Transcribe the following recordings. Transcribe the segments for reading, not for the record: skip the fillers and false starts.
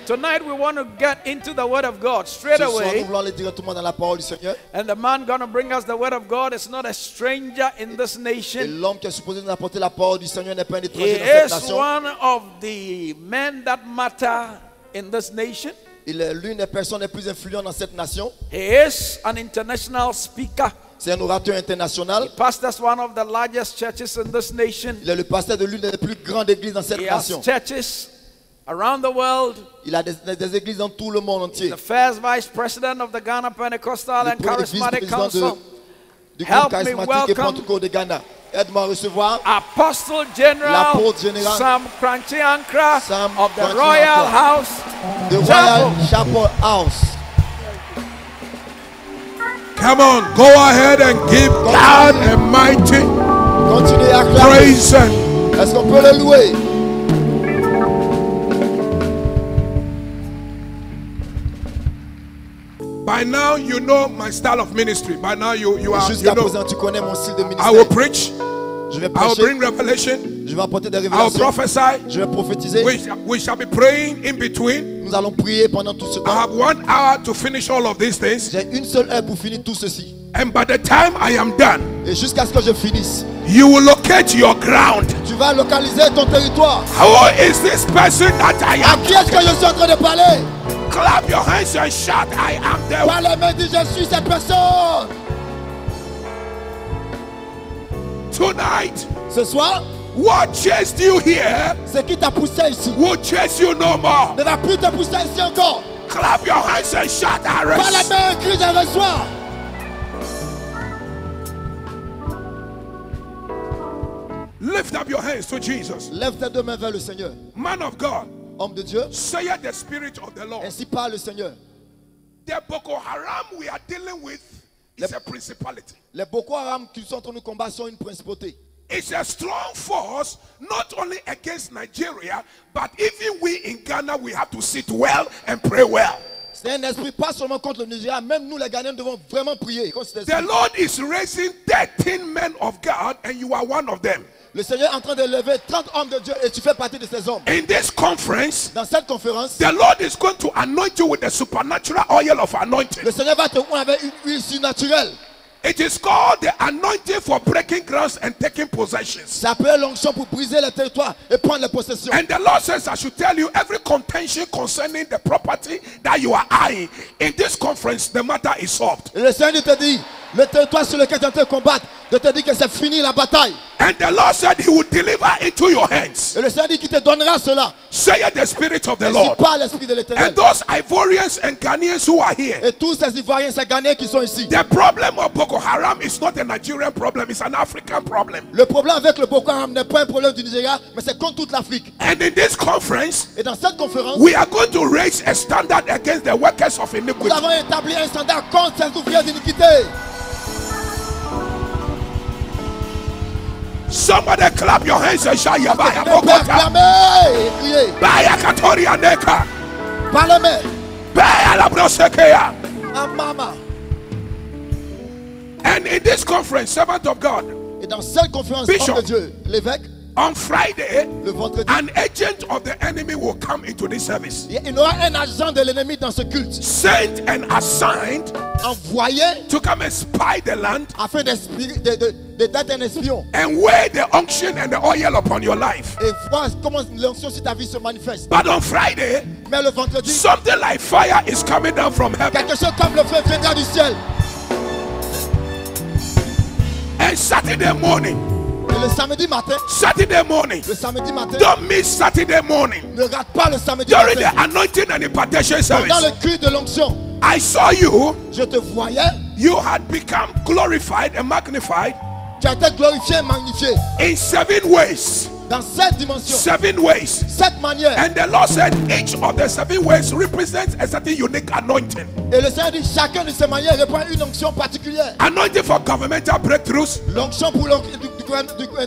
Tonight we want to get into the Word of God straight Ce soir, nous away. voulons aller directement dans la parole du Seigneur. And the man going to bring us the Word of God is not a stranger in this Et nation. l'homme qui est supposé nous apporter la parole du Seigneur n'est pas un He étranger dans cette is nation. one of the men that matter in this nation. Il est l'une des personnes les plus influentes dans cette nation. He is an international speaker. C'est un orateur international. He pastors one of the largest churches in this nation. Il est le pasteur de l'une des plus grandes églises dans cette He has nation. churches around the world. Il a des églises dans tout le monde entier. The first vice president of the Ghana Pentecostal and Le Charismatic vice-président Council. du Help groupe me charismatique et welcome pentecôte de Ghana. Aide-moi à recevoir Apostle General l'apôtre général Sam Crunchy Ankra Sam of the Crunchy Royal Ankra House de Chapel. Royal Chapel House. Come on, go ahead and give God a mighty Continuez à acclamer. praise. Est-ce qu'on peut le louer? By now, you know my style of ministry. By now, you are. You Jusqu'à know, présent, tu connais mon style de I will ministère. preach. Je vais I will prêcher. bring revelation. Je vais apporter des I will révélations. prophesy. Je vais prophétiser. We shall be praying in between. Nous allons prier pendant tout ce I temps. have 1 hour to finish all of these things. J'ai une seule heure pour finir tout ceci. And by the time I am done, Et jusqu'à ce que je finisse, you will locate your ground. tu vas localiser ton territoire. How is this person that I À am? qui est-ce que je suis en train de parler? Clap your hands and shout, I am there. Par les mains, dis je suis cette personne. Tonight, Ce soir, what chased you here ce qui t'a poussé ici will chase you no more. ne va plus te pousser ici encore. Clap your hands and shout, I Par les receive. mains, crie je reçois. Lift up your hands to Jesus. Lève tes deux mains vers le Seigneur. Man of God, Homme de Dieu, saith the Spirit of the Lord. ainsi parle le Seigneur. The Boko Haram we are dealing with is a principality. Les Boko Haram qui sont en train de combattre sont une principauté. It's a strong force, not only against Nigeria, but even we in Ghana, we have to sit well and pray well. C'est un esprit pas seulement contre le Nigeria, même nous les Ghanéens devons vraiment prier contre cet The esprit. Lord is raising 13 men of God, and you are one of them. Le Seigneur est en train de lever 30 hommes de Dieu et tu fais partie de ces hommes. In this conference, Dans cette conférence, the Lord is going to anoint you with the supernatural oil of anointing. le Seigneur va te oindre avec une huile surnaturelle. It is called the anointing for breaking grounds and taking possessions. Ça appelle l'onction pour briser le territoire et prendre les possessions. And the Lord says, I should tell you every contention concerning the property that you are eyeing. In this conference, the matter is solved. Et le Seigneur te dit, le territoire sur lequel tu es en train de combattre, de te dire que c'est fini la bataille. And the Lord said he will deliver into your hands. Et le Seigneur dit qu'il te donnera cela. Say the Spirit of the Ainsi Lord. par l'Esprit de l'Éternel. And those Ivorians and Ghanaians who are here, Et tous ces Ivoiriens, ces Ghanéens qui sont ici. the problem of Boko Haram is not a Nigerian problem, it's an African problem. Le problème avec le Boko Haram n'est pas un problème du Nigeria, mais c'est contre toute l'Afrique. And in this conference, Et dans cette conférence, we are going to raise a standard against the workers of nous iniquity. avons établi un standard contre ces ouvriers d'iniquité. Somebody clap your hands and shout, Yabaya Ne peut Bogota, acclamer et crier. Baya Katoria Neka, Par les mains. Baya Labrosekea. À Mama. And in this conference, servant of God, Et dans cette conférence, Bishop. homme de Dieu, l'évêque, on Friday, le vendredi, an agent of the enemy will come into this service, il y aura un agent de l'ennemi dans ce culte, sent and assigned envoyé to come and spy the land afin d'être un espion and weigh the unction and the oil upon your life. et voir comment l'onction sur ta vie se manifeste. But on Friday, Mais le vendredi, something like fire is coming down from heaven. quelque chose comme le feu viendra du ciel. And Saturday morning, Et le samedi matin, don't miss Saturday morning ne rate pas le samedi during the matin. anointing and impartation Pendant service. le culte de l'onction, I saw you, je te voyais, you had become glorified and magnified tu as été glorifié et magnifié in 7 ways. dans cette dimension, 7 ways. cette manière. And the Lord said each of the 7 ways represents a certain unique anointing. Et le Seigneur dit chacun de ces manières répond une onction particulière. Anointing for governmental breakthroughs. L'onction pour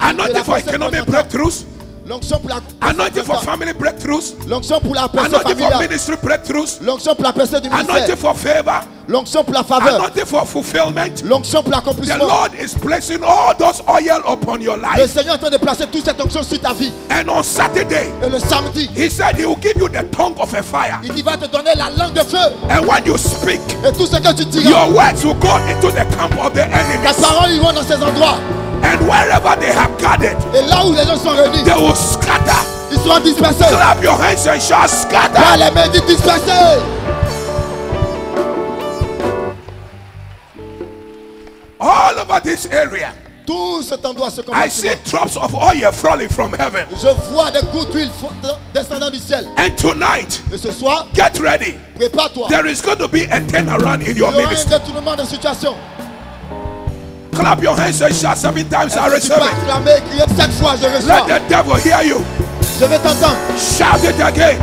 Anointing for economic breakthroughs. L'onction pour la Anointing for family breakthroughs. l'onction pour la personne Anointing for familiale. ministry breakthroughs. L'onction pour la personne du Anointing ministère. for favor. L'onction pour la faveur. Anointing for fulfillment. L'onction pour The l'accomplissement. Lord is placing all those oil upon your Le life. Seigneur est en train de placer toute cette onction sur ta vie. And on Saturday, Et le samedi, He said He will give you the tongue of a fire. il va te donner la langue de feu. And when you speak, Et tout ce que tu diras, your words will go into the camp of the tes enemies. paroles iront dans ces endroits. And wherever they have gathered, Et là où les gens sont réunis, they will scatter. ils seront dispersés. Clap your hands and shout, Là, scatter. les mains disent dispersés. All over this area, Tout cet endroit se I commence. see drops of oil falling from heaven. Je vois des gouttes d'huile descendant du ciel. And tonight, Et ce soir, get ready. prépare-toi. There is going to be a turnaround in Il y your aura un ministry. détournement de situation. Clap your hands and shout 7 times, I Est-ce que tu receive peux it. acclamer, crier 7 fois, je Let reçois. the devil hear you. Je vais t'entendre. Shout it again.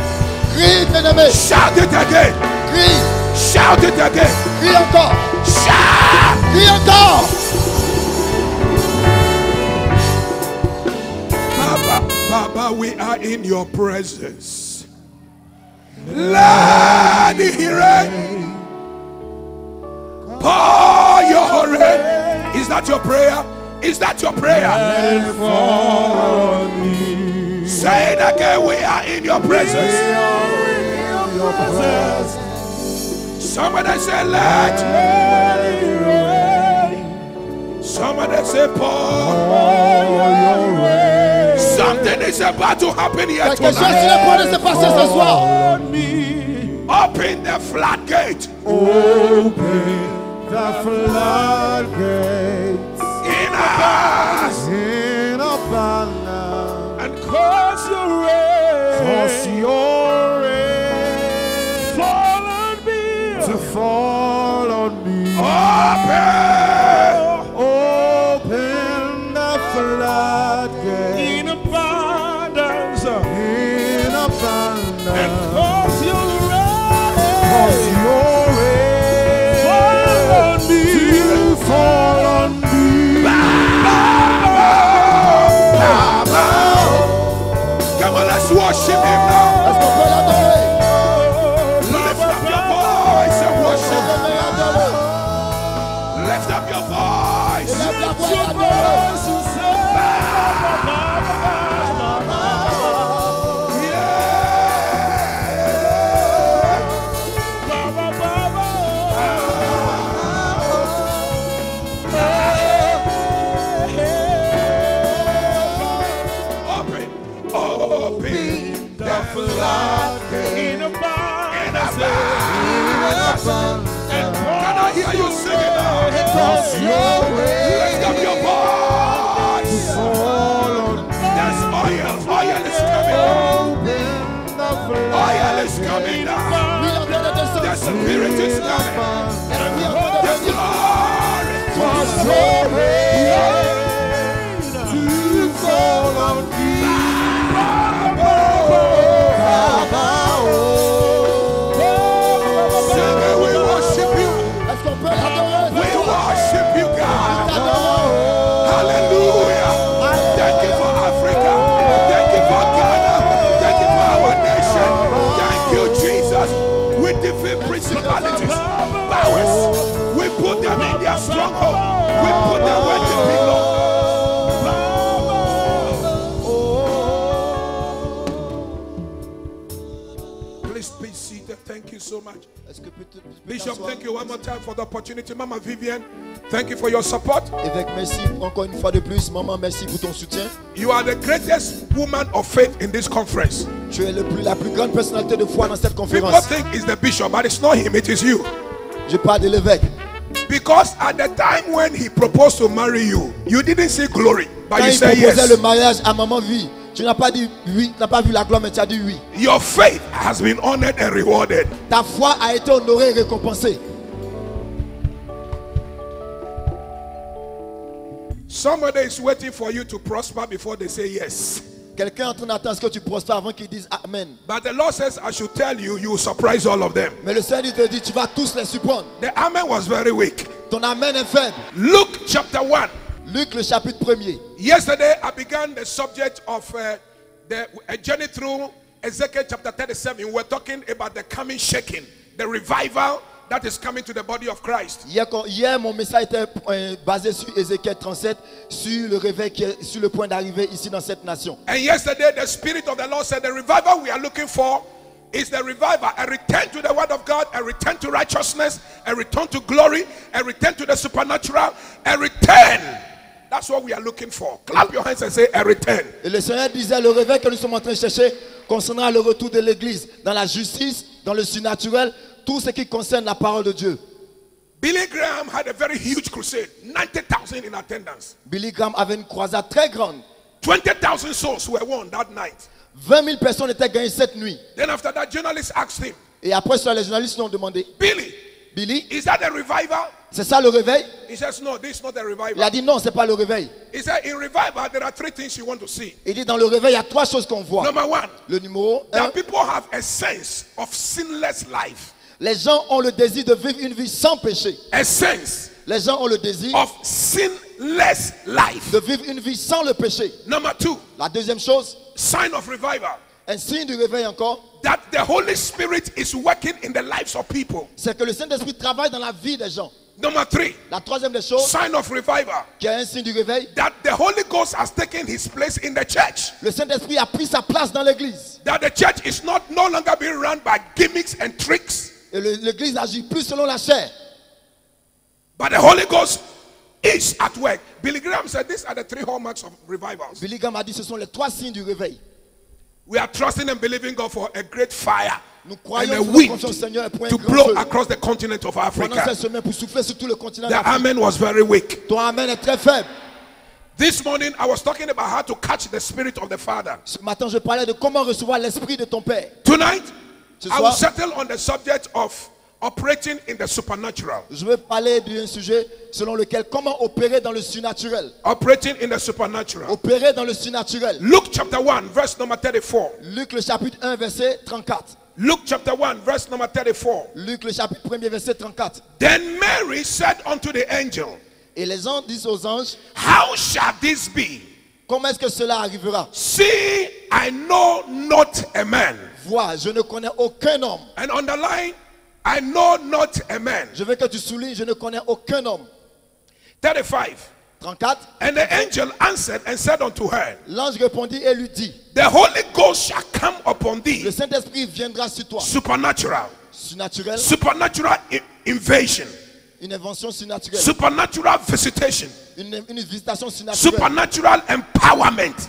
Crie, bien-aimé. Shout it again. Crie. Shout it again. Crie encore. Shout. Crie encore. Baba, we are in your presence. Let it rain. Pour your rain. Is that your prayer? Is that your prayer? Say it again. We are in your presence. Somebody say let. Somebody say pour. Something is about to happen here Quelque chose tonight. est en train de se passer ce soir. Open the floodgate Open the floodgates in us in abundance and cause your rain. cause your rain Fall on me. to fall on me. Open Open the floodgates in abundance in and abundance cause your cause rain. your rain Fall on me. to fall on me. Come on, let's worship him now. Est-ce qu'on peut l'adorer? Lift up your voice and worship. Est-ce qu'on peut l'adorer? Lift up your voice. Lève la voix et adore. Open the floodgate in abundance. Can I hear you singing now? Lift up your voice. There's oil. Oil is coming. Oil is coming now. Lui, il est en train de The descendre. Spirit is coming. Lui, il est en train de The descendre. glory. Sing it, we worship you. Est-ce qu'on peut l'adorer? We worship you, God. T'adorons. Hallelujah. Thank you for Africa. Thank you for Ghana. Thank you for our nation. Thank you, Jesus. We defeat principalities, powers. We put them in their stronghold. We put them where they belong. Please be seated. Thank you so much. Est-ce que peut-être- Bishop, thank you one more time for the opportunity. Mama Vivian, thank you for your support. Évêque, merci encore une fois de plus. Maman, merci pour ton soutien. You are the greatest woman of faith in this conference. Tu es la plus grande personnalité de foi dans cette People conférence. think it's the bishop, but it's not him, it is you. Je parle de l'évêque. Because at the time when he proposed to marry you, you didn't see glory, but Quand you il said proposait yes. le mariage à maman vie, tu n'as pas dit oui, tu n'as pas vu la gloire, mais tu as dit oui. Your faith has been honored and rewarded. Ta foi a été honorée et récompensée. Somebody is waiting for you to prosper before they say yes. Quelqu'un est en train d'attendre ce que tu prospères avant qu'il dise Amen. But the Lord says, I should tell you, you will surprise all of them. Mais le Seigneur te dit, tu vas tous les surprendre. The Amen was very weak. Ton Amen est faible. Luke chapter 1. Luc, le chapitre 1er. Yesterday, I began the subject of a journey through Ezekiel chapter 37. We're talking about the coming shaking, the revival that is coming to the body of Christ. Hier, mon message était basé sur Ézéchiel 37, sur le réveil qui est sur le point d'arriver ici dans cette nation. And yesterday, the Spirit of the Lord said the revival we are looking for is the revival, a return to the word of God, a return to righteousness, a return to glory, a return to the supernatural, a return. That's what we are looking for. Clap your hands and say a return. Et le Seigneur disait, le réveil que nous sommes en train de chercher concernant le retour de l'église, dans la justice, dans le surnaturel, tout ce qui concerne la parole de Dieu. Billy Graham had a very huge crusade, 90,000 in attendance. Billy Graham avait une croisade très grande. 20,000 souls were won that night. 20 000 personnes étaient gagnées cette nuit. Then after that, journalists asked him, Et après ça, les journalistes lui ont demandé, Billy, is that a revival? c'est ça le réveil? He says, no, this is not a Il revival. a dit non, c'est pas le réveil. He said, in revival, there are three things you want to see. Il dit dans le réveil, il y a trois choses qu'on voit. Number one, Le numéro 1, that people have a sense of sinless life. les gens ont le désir de vivre une vie sans péché. A sense Les gens ont le désir of sinless life. de vivre une vie sans le péché. Number two, La deuxième chose, sign of revival, un signe du réveil encore, that the Holy Spirit is working in the lives of people. c'est que le Saint-Esprit travaille dans la vie des gens. Number three, La troisième des choses, sign of revival, qui est un signe du réveil, that the Holy Ghost has taken his place in the church. le Saint-Esprit a pris sa place dans l'église. That the church is no longer being run by gimmicks and tricks, Et l'église n'agit plus selon la chair. but the Holy Ghost is at work. Billy Graham said these are the three hallmarks of revivals. Billy Graham a dit ce sont les trois signes du réveil. We are trusting and believing God for a great fire Nous and croyons a que nous wind confions au Seigneur pour un to grand blow feu. across the continent of Pendant Africa. cette semaine pour souffler sur tout le continent The d'Afrique. amen was very weak. Ton amen est très faible. This morning I was talking about how to catch the spirit of the Father. Ce matin, je parlais de comment recevoir l'esprit de ton Père. Tonight, Ce I will soir, settle on the subject of operating in the supernatural. je vais parler d'un sujet selon lequel comment opérer dans le surnaturel. Operating in the supernatural. Opérer dans le surnaturel. Luke chapter 1, verse number 34. Luc le chapitre 1, verset 34. Luke chapter 1, verse number 34. Luc le chapitre 1er, verset 34. Then Mary said unto the angel, Et les anges disent aux anges, how shall this be? comment est-ce que cela arrivera? See, I know not a man. Vois, je ne connais aucun homme. And underline, I know not a man. Je veux que tu soulignes, je ne connais aucun homme. 35. 34. And the angel answered and said unto her, L'ange répondit et lui dit, the Holy Ghost shall come upon le thee. Saint-Esprit viendra sur toi. Supernatural. Surnaturel, Supernatural invasion. une invention surnaturelle. Supernatural visitation. Une visitation surnaturelle. Supernatural empowerment.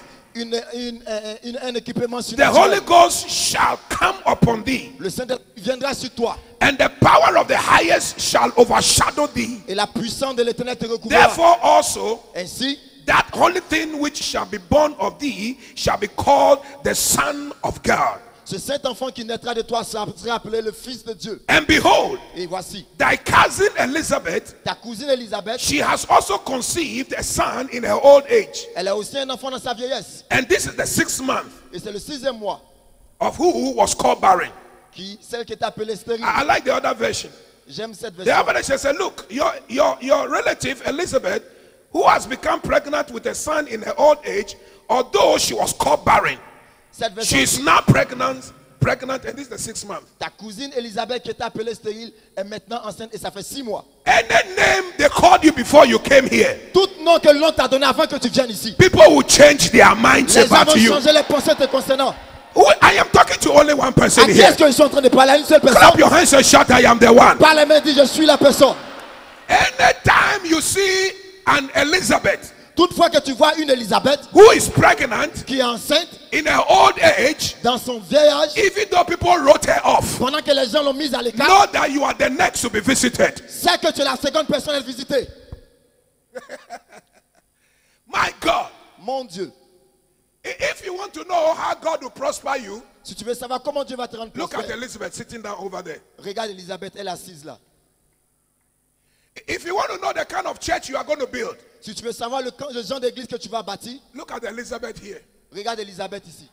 Un équipement The Holy surnaturel. Ghost shall come upon thee. Le Saint-Esprit viendra sur toi. And the power of the highest shall overshadow thee. Et la puissance de l'Éternel te recouvrira. Therefore also, Ainsi, that holy thing which shall be born of thee shall be called the Son of God. ce saint enfant qui naîtra de toi sera appelé le Fils de Dieu. And behold, Et voici, thy cousin Elizabeth, ta cousine Élisabeth, she has also conceived a son in her old age. elle a aussi un enfant dans sa vieillesse. And this is the 6th month Et c'est le 6e mois, of who was called barren. celle qui est appelée stérile. I like the other version. J'aime cette The version. other version said, look, your relative Elizabeth, who has become pregnant with a son in her old age, although she was called barren, Cette version she's dit, now pregnant, and this is the 6th month. ta cousine Élisabeth qui est appelée stérile est maintenant enceinte et ça fait 6 mois. Any name they called you before you came here, Tout nom que l'on t'a donné avant que tu viennes ici. people will change their minds Les hommes about vont you. changer les pensées te concernant. I am talking to only one À person qui here. est-ce que je suis en train de parler? À une seule Clap personne. your hands and shout, I am the one. Par les mains, dis je suis la personne. Anytime you see an Elizabeth Toutefois que tu vois une Élisabeth who is pregnant qui est enceinte in her old age, dans son vieil âge, even though people wrote her off, pendant que les gens l'ont mise à l'écart, know that you are the next to be visited. c'est que tu es la seconde personne à être visitée. My God. Mon Dieu. If you want to know how God will prosper you, Si tu veux savoir comment Dieu va te rendre look at prospère, Elizabeth sitting down over there. regarde Élisabeth, elle est assise là. If you want to know the kind of church you are going to build, Si tu veux savoir le genre d'église que tu vas bâtir, look at Elizabeth here. regarde Élisabeth ici.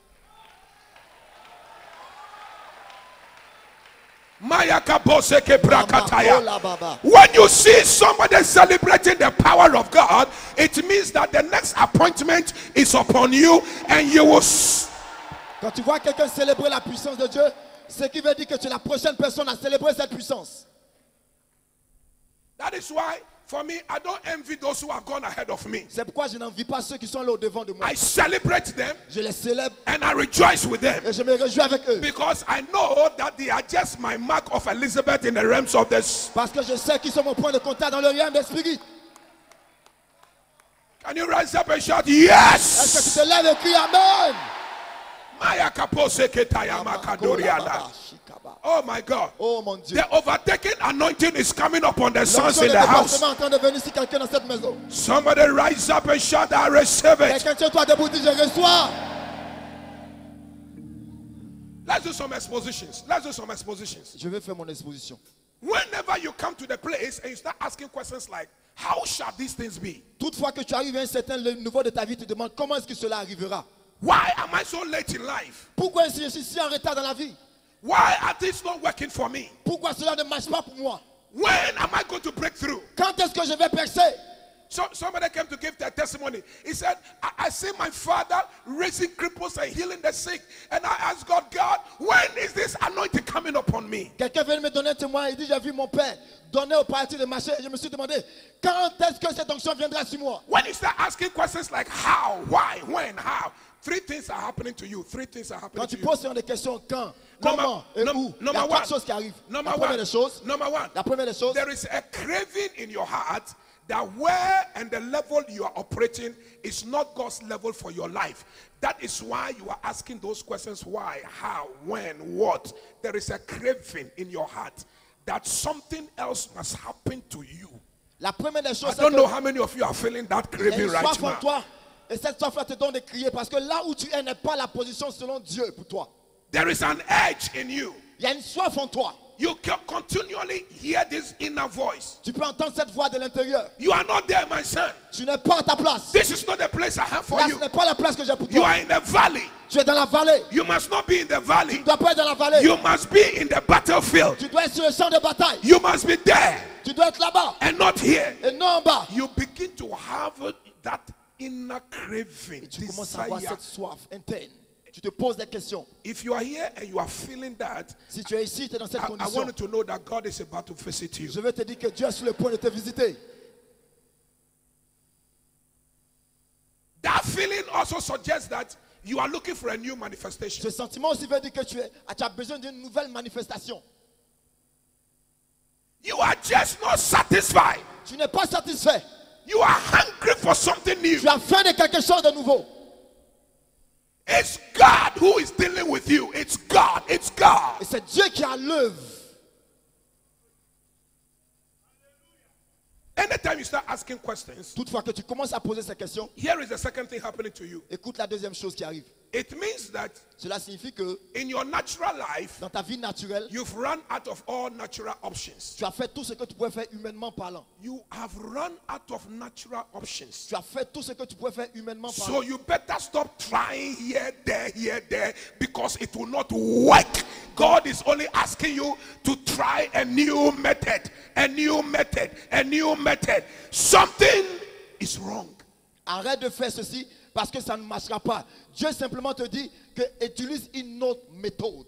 When you see somebody celebrating the power of God, it means that the next appointment is upon you and you will. Quand tu vois quelqu'un célébrer la puissance de Dieu, ce qui veut dire que tu es la prochaine personne à célébrer cette puissance. That is why, for me, I don't envy those who have gone ahead of me. C'est pourquoi je n'envie pas ceux qui sont là au devant de moi. I celebrate them Je les célèbre and I rejoice with them. et je me réjouis avec eux. Because I know that they are just my mark of Elizabeth in the realms of this. Parce que je sais qu'ils sont mon point de contact dans le realm d'esprit. Can you rise up and shout, Est-ce que yes? tu te lèves et cries Amen? Maya kapose ketaya makadoriana. Oh my God. Oh mon Dieu. The overtaking anointing is coming upon the sons L'onction in de the house. dépassement est en train de venir sur quelqu'un dans cette maison. Somebody rise up and shout, I receive it. Quelqu'un tient-toi debout, dit je reçois. Let's do some expositions. Let's do some expositions. Je vais faire mon exposition. Whenever you come to the place and you start asking questions like, how shall these things be? Toutefois que tu arrives à un certain niveau de ta vie, tu te demandes comment est-ce que cela arrivera. Why am I so late in life? Pourquoi est-ce que je suis si en retard dans la vie? Why are things not working for me? Pourquoi cela ne marche pas pour moi? When am I going to break through? Quand est-ce que je vais percer? So somebody came to give their testimony. He said, I see my father raising cripples and healing the sick. And I asked God, when is this anointing coming upon me? Quelqu'un vient me donner un témoin. Il dit, j'ai vu mon père donner au parti de marché. Je me suis demandé, quand est-ce que cette onction viendra sur moi? When you start asking questions like how, why, when, how, three things are happening to you. Three things are happening Quand to tu you. poses des questions, quand, comment et où, il y a trois choses qui arrivent. La première des choses, la première des choses, there is a craving in your heart that where and the level you are operating is not God's level for your life. That is why you are asking those questions: why, how, when, what. There is a craving in your heart that something else must happen to you. la première des I choses, don't know how many of you are feeling that il y a craving une right soif en now. toi. Et cette soif-là te donne de crier parce que là où tu es n'est pas la position selon Dieu pour toi. There is an edge in you. Il y a une soif en toi. You can continually hear this inner voice. Tu peux entendre cette voix de l'intérieur. You are not there, my son. Tu n'es pas à ta place. This is not the place I have for Là, you. ce n'est pas la place que j'ai pour You toi. are in the valley. Tu es dans la vallée. You must not be in the valley. Tu ne dois pas être dans la vallée. You must be in the battlefield. Tu dois être sur le champ de bataille. You must be there Tu dois être là-bas and not here. et non en bas. You begin to have that inner craving, Tu commences à avoir desire. cette soif interne. Tu te poses des questions. If you are here and you are feeling that, Si tu es ici, tu es dans cette I condition. want you to know that God is about to visit you. Je vais te dire que Dieu est sur le point de te visiter. That feeling also suggests that you are looking for a new manifestation. Ce sentiment aussi veut dire que tu as besoin d'une nouvelle manifestation. You are just not satisfied. Tu n'es pas satisfait. You are hungry for something new. Tu as faim de quelque chose de nouveau. It's God who is dealing with you. It's God. It's God. Et c'est Dieu qui a l'œuvre. Anytime you start asking questions, Toutefois que tu commences à poser ces questions, here is the second thing happening to you. écoute la deuxième chose qui arrive. It means that Cela signifie que in your natural life, dans ta vie naturelle, you've run out of all natural options. tu as fait tout ce que tu pouvais faire humainement parlant. You have run out of natural options. Tu as fait tout ce que tu pouvais faire humainement So parlant. you better stop trying here, there, because it will not work. God is only asking you to try a new method, a new method, a new method. Something is wrong. Arrête de faire ceci parce que ça ne marchera pas. Dieu simplement te dit que utilise une autre méthode.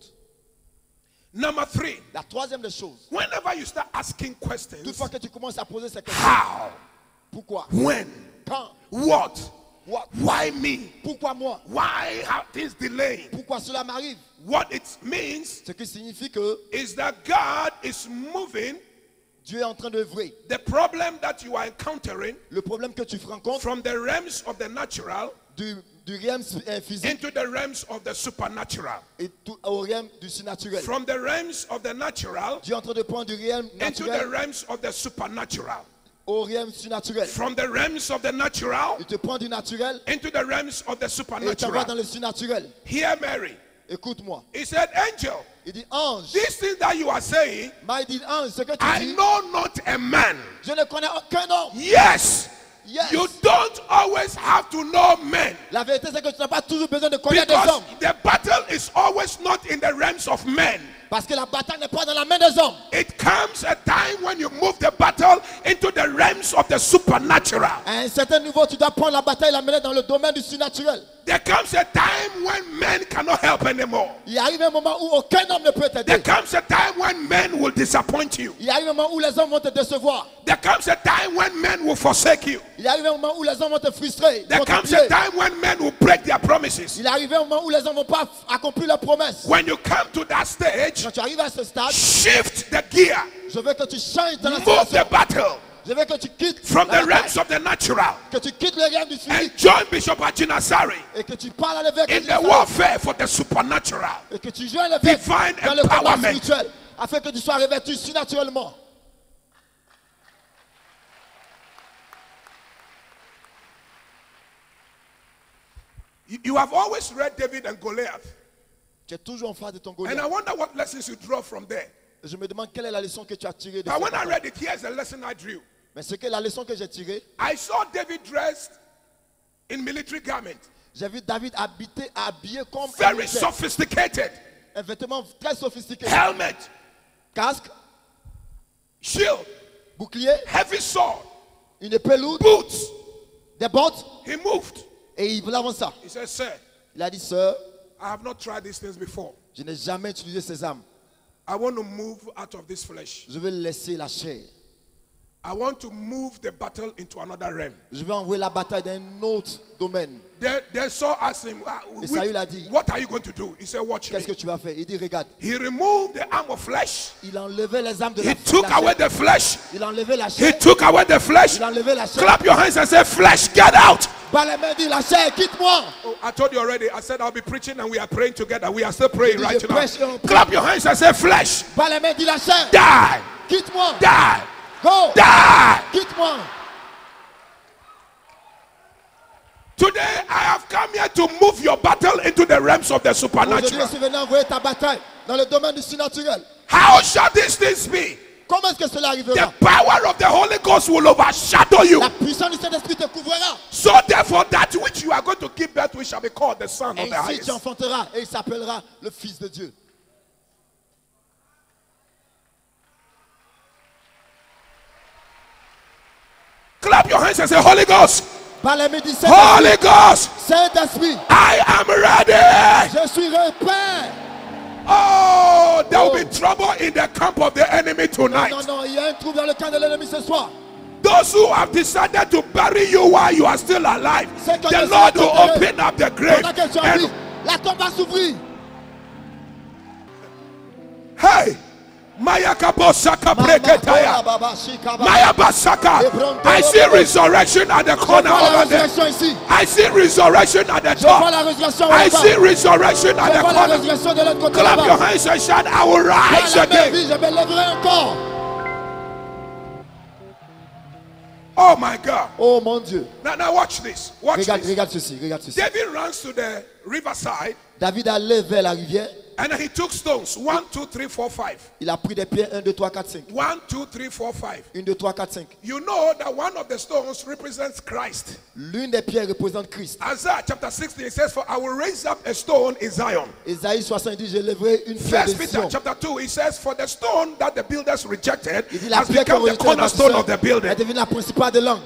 Number 3, La troisième des choses, whenever you start asking questions, toutefois que tu commences à poser ces questions. how, Pourquoi? when, Quand? what, What? why me, Pourquoi moi? why have things delayed? Pourquoi cela m'arrive? What it means Ce qui signifie que is that God is moving Dieu est en train d'œuvrer. the problem that you are encountering Le problème que tu rencontres from the realms of the natural du realm physique into the realms of the supernatural. et au realm du surnaturel. From the realms of the natural Dieu est en train de prendre du realm into the naturel realms of the supernatural. au realm surnaturel. From the realms of the natural Il te prend du naturel into the realms of the et il t'envoie dans supernatural. le surnaturel. Hear Mary. Écoute-moi. He said, Angel, Il dit ange. this thing that you are saying, Mais il dit ange, ce que tu I dis, know not a man. je ne connais aucun homme. Yes, Yes. you don't always have to know men. La vérité c'est que tu n'as pas toujours besoin de connaître des Because hommes. the battle is always not in the realms of men. Parce que la bataille n'est pas dans la main des hommes. It comes a time when you move the battle into the realms of the supernatural. À un certain niveau, tu dois prendre la bataille et la mener dans le domaine du surnaturel. There comes a time when men cannot help anymore. Il arrive un moment où aucun homme ne peut There t'aider. comes a time when men will disappoint you. Il arrive un moment où les hommes vont te décevoir. There comes a time when men will forsake you. Il arrive un moment où les hommes vont te frustrer. There vont te comes a plier. time when men will break their promises. Il arrive un moment où les hommes vont pas accomplir leurs promesses. When you come to that stage, Quand tu arrives à ce stade, shift the gear, je veux que tu changes ton move the situation. battle Je veux que tu quittes from la the bataille, realms of the natural que tu quittes le règne du and physique join Bishop Ajinasari et que tu parles à l'évêque in du the Israël, warfare for the supernatural. et que tu joins l'évêque Divine dans le combat empowerment. spirituel afin que tu sois revêtu surnaturellement. You have always read David and Goliath, Tu es toujours en face de ton and Goliath. I wonder what lessons you draw from there. Je me demande quelle est la leçon que tu as tirée de But cette when I bataille. read it, here's the lesson I drew. Mais ce que la leçon que j'ai tirée, I saw David dressed in military garment, j'ai vu David habillé comme un very militaire. sophisticated, Un vêtement très sophistiqué. helmet, Casque, shield, bouclier, heavy sword, une épée lourde, boots. des bottes, He moved. et il voulait avant ça. He said, "Sir, Il a dit, sœur, I have not tried these things before. je n'ai jamais utilisé ces armes. I want to move out of this flesh. Je vais laisser la chair. I want to move the battle into another realm." Je vais envoyer la bataille dans un autre domaine. They Saul asked him, Et Saül a dit, "What are you going to do?" He said, "Watch qu'est-ce que me." tu vas faire? Il dit, regarde. He removed the arm of flesh. Il a enlevé les armes de He la took la away chair. the flesh. Il a enlevé la He chair. took away the flesh. Il a enlevé la chair. Clap your hands and say, "Flesh, get out." Par les mains, dit la chair, quitte-moi. Oh, I told you already. I said I'll be preaching and we are praying together. We are still praying Je right prêche et now. on prie. Clap your hands and say, "Flesh, Par les mains, dit la chair, die, quitte-moi. die, Go, die." quitte-moi. Today I have come here to move your battle into the realms of the Aujourd'hui, je supernatural. suis venu envoyer ta bataille dans le domaine du surnaturel. How shall these things be? Comment est-ce que cela The arrivera? power of the Holy Ghost will overshadow you. La puissance du Saint-Esprit te couvrira. So therefore, that which you are going to give birth to shall be called the Son of the Ainsi tu Highest. enfanteras et il s'appellera le Fils de Dieu. Clap your hands and say, "Holy Ghost, Par les mains du Holy Saint-Esprit, Ghost, Saint-Esprit, I am ready." je suis repère. Oh, there will be trouble in the camp of the enemy tonight. Non, non, il y a un trouble dans le camp de l'ennemi ce soir. Those who have decided to bury you while you are still alive, C'est que the le Lord will Seigneur open up the grave. Pendant que tu as dit, And, la tombe va s'ouvrir. hey, Maya Kabosaka Preketaya, Maya Basaka, I see resurrection at the Je corner vois la over there. résurrection ici. I see resurrection at the Je vois top. la résurrection I là-bas. see resurrection at Je the vois la corner. résurrection de l'autre côté Clap your là-bas. hands and shout, "I will rise Par la main, again." oui, je me lèverai encore. Oh my God. Oh mon Dieu. Now watch this. Watch Regarde, this. regarde ceci, regarde ceci. David runs to the riverside David allait vers la rivière. and he took stones. 1, 2, 3, 4, 5. Il a pris des pierres 1, 2, 3, 4, 5. 1, 2, 3, 4, 5. 1, 2, 3, 4, 5. You know that one of the stones represents Christ. L'une des pierres représente Christ. Isaiah chapter 16 it says, "For I will raise up a stone in Zion." Ésaïe 60 dit, je lèverai une pierre de First Peter Sion. chapter 2 it says, "For the stone that the builders rejected Il dit, la has pierre become qu'on the rejetait les cornerstone of the bâtisseurs building." est devenue la principale de langue.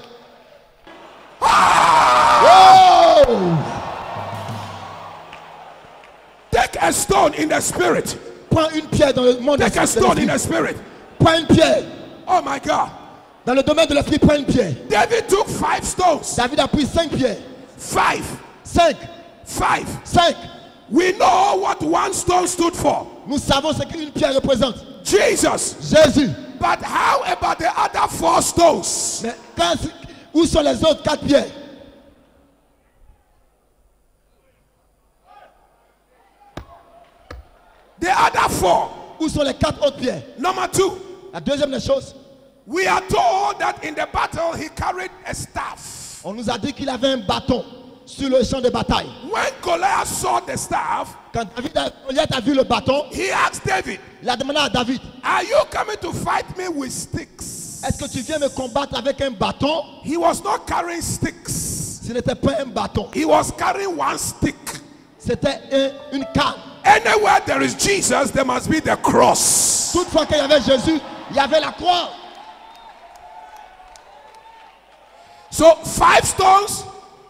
Take a stone in the spirit. Prends une pierre dans le monde Take a de stone in l'esprit. the spirit. Prends une pierre. Oh my God. Dans le domaine de l'esprit, prends une pierre. David took 5 stones. David a pris 5 pierres. 5. 5. 5. 5. We know what one stone stood for. Nous savons ce qu'une pierre représente. Jesus. Jésus. But how about the other 4 stones? Mais où sont les autres 4 pierres? The other 4. Où sont les 4 autres pierres? Number 2. La deuxième des choses, We are told that in the battle he carried a staff. on nous a dit qu'il avait un bâton sur le champ de bataille. When Goliath saw the staff, Quand Goliath a vu le bâton, he asked David, il a demandé à David, "Are you coming to fight me with sticks?" est-ce que tu viens me combattre avec un bâton? He was not carrying sticks. Ce n'était pas un bâton, He was carrying one stick. c'était une canne. Anywhere there is Jesus, there must be the cross. Toutefois qu'il y avait Jésus, il y avait la croix. So 5 stones,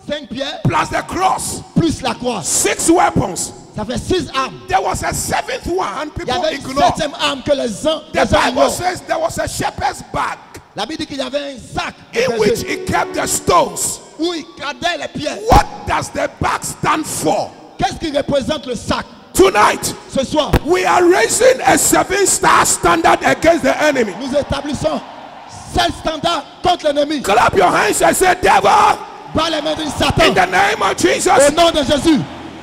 5 pierres plus the cross. plus la croix. 6 weapons. Ça fait 6 armes. There was a 7th one Il y people avait une ignore. 7e arme que les gens The Bible ignorent. says there was a shepherd's bag La Bible dit qu'il y avait un sac de in which berger he kept the stones. où il gardait les pierres. What does the bag stand for? Qu'est-ce qui représente le sac? Tonight, Ce soir, we are raising a 7-star standard against the enemy. nous établissons 7 standards contre l'ennemi. Clap your hands and say, devil, Bas les mains de in Satan. the name of Au Jesus, nom de Jésus,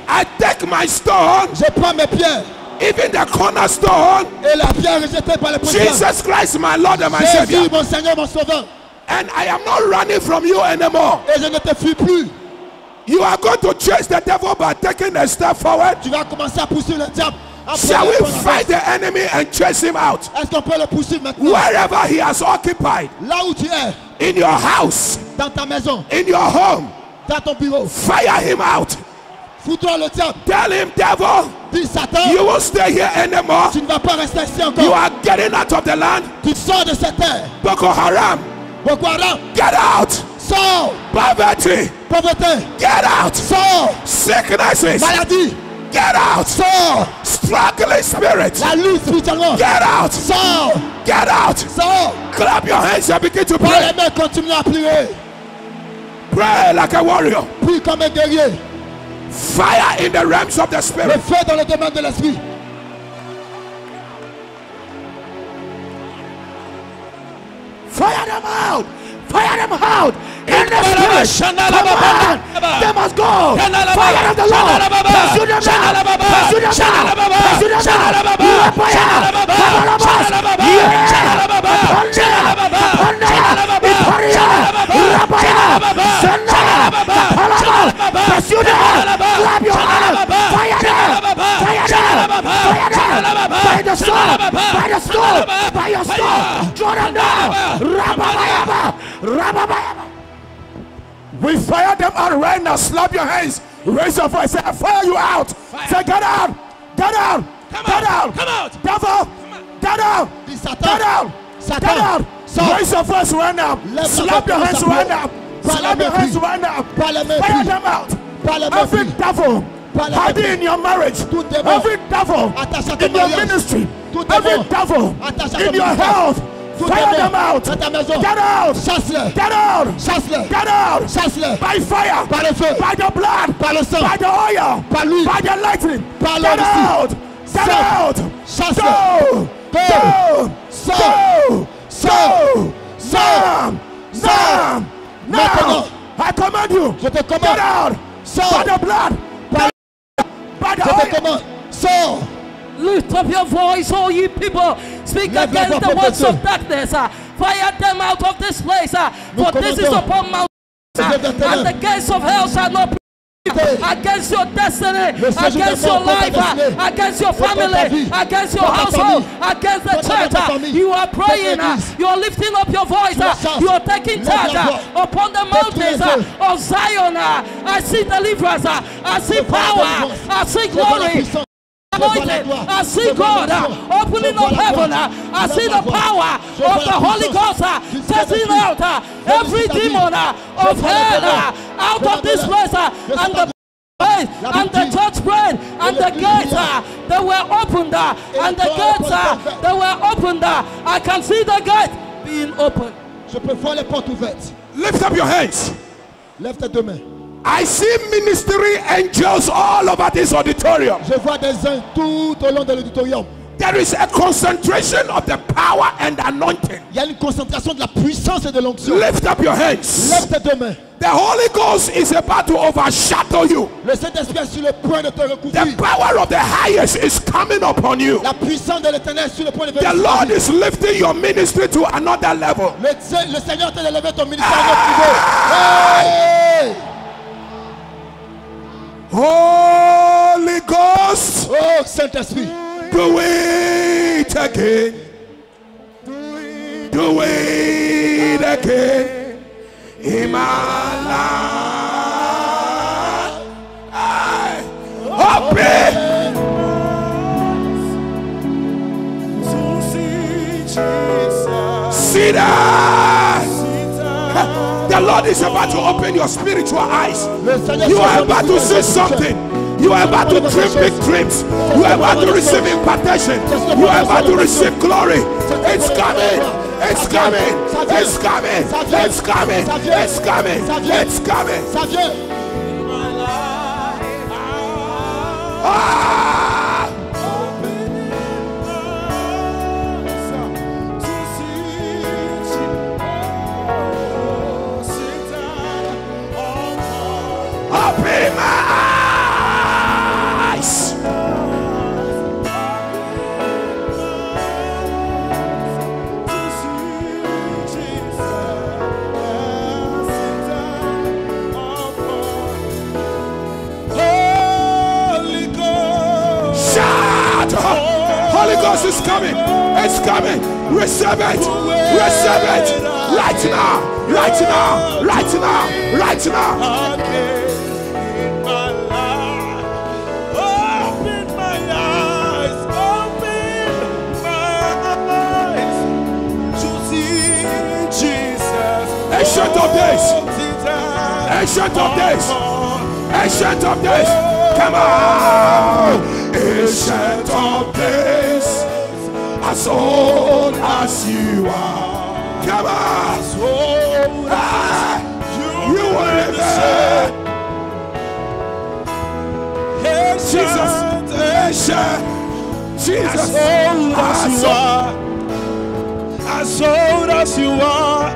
I take my stone, je prends mes pierres even the cornerstone, et la pierre rejetée par les présidents. Jesus Christ, my Lord and my Jésus, Savior. mon Seigneur, mon Sauveur. And I am not running from you anymore. Et je ne te fuis plus. You are going to chase the devil by taking a step forward. Tu vas commencer à poursuivre le diable. Shall we fight the enemy and chase him out? Est-ce qu'on peut le poursuivre maintenant? Wherever he has occupied, Là où tu es, in your house, dans ta maison, in your home, dans ton bureau, fire him out. fous-toi le diable. Tell him, devil, Dis Satan, you won't stay here anymore. tu ne vas pas rester ici You encore. are getting out of the land. Tu sors de cette terre. Boko Haram, Boko Haram, get out. sors. Poverty, Pauvreté, get out. sors. Sicknesses, Maladie, get out. sors. Struggling spirits, La lutte spirituellement, get out. sors. Get out. Sors. Clap your hands and begin to Par pray. les mains, continue à prier. Pray like a warrior. Prie comme un guerrier. Fire in the realms of the Le spirit. feu dans le domaine de l'esprit. Fire them out. Fire them out. In the spirit. Come on. They must go. Fire of the Lord. Pursue them now. Pursue them now. Pursue them now. Pursue them. Clap your hands. Fire them. Fire them. Fire them. By the sword. By the sword. By your sword. Draw them down. Rababayaba. Rababayaba. We fire them out right now. Slap your hands. Raise your voice. Say, I fire you out. Say, get out. Get out. Get out. Come out. Devil. Get out. Dis Get Satan, out. Satan, Get out. sors. Raise your voice right now. Lève Slap ta your voix hands pour right sa now. Par la Slap your main hands prise. right now. Par la main Fire prise. them out. Par la main Every prise. devil Par la main hiding prise. in your marriage, Tout démon every devil attaché à ton in your mariage. ministry, Tout every démon devil attaché à in ton your ministère. health, Tout fire démon them out. dans ta maison. Get out. Chasse-les. Get out. Chasse-les. Get out. Chasse-les. By fire. Par le feu. By the blood. Par le sang. By the oil. Par l'huile. By the lightning. Par Get l'eau out. Get Sors. out. Chasse-les. Go. Go. Sors. Go. Sors. Go. Sors. Now. Now. Maintenant. I command you. Je te Get commande. out. Sors. By the blood. Par- By the Je te oil. commande. Sors. Lift up your voice, all you people. Speak Lève la against voix, the works prophète. of darkness. Fire them out of this place. Nous For this is commandons. upon Mount. Seigneur des And ténèbres. the gates of hell shall not prevail against your destiny, Le séjour against des your morts contre life, ta destinée. against your Contre ta family, vie. against your Contre ta household, famille. against the Contre ta church. famille. You are praying. Contre l'église. You are lifting up your voice. Tu la chasses. You are taking Lève la charge voix. upon the Fais mountains tous les of Zion. I see deliverance. I see Je vois la power. délivrance. I see Je vois la glory. puissance. Je vois la Anointed. gloire. I see Je vois God l'onction. opening Je vois up la heaven. gloire. I Je see vois the la gloire. power Je vois of la the Holy puissance Ghost du chasing Saint-Esprit. out Je every visite ta vie. demon Je of vois la hell douleur. out Je vois of this la place. douleur. Je And vois the and the victime. church prayed and Et the le gates prière. they were opened and the portes gates ouvertes. they were opened. I can see the gate being opened. Je peux voir les portes ouvertes. Lift up your hands. Lève tes deux mains. I see ministry angels all over this auditorium. Je vois des uns tout au long de l'auditorium. There is a concentration of the power and anointing. Il y a une concentration de la puissance et de l'onction. Lift up your hands. Lève tes deux mains. The Holy Ghost is about to overshadow you. Le Saint-Esprit est sur le point de te The recouvrir. power of the highest is coming upon you. La puissance de l'Éternel est sur le point de The venir. Lord is lifting your ministry to another level. Le Seigneur t'a élevé ton ministère à notre niveau. Hey! Holy Ghost, Oh Saint-Esprit, do it again. Do it again in my life. Open. See that. The Lord is about to open your spiritual eyes. Le Seigneur You are s'ouvre about les to see yeux. something. You are about to dream big dreams. You are about to receive impartation. You are about to receive glory. It's coming. It's coming. It's coming. It's coming. It's coming. It's coming. Ça vient. Ah! Open my eyes. Shout! Holy Ghost is coming. It's coming. Receive it. Receive it. Right now. Right now. Right now. Right now. Ancient of days. Ancient of days. Ancient of days. Come on. Ancient of days. As old as you are. Come on. Ah, you will live. Jesus. Ancient. Jesus. As old as you are,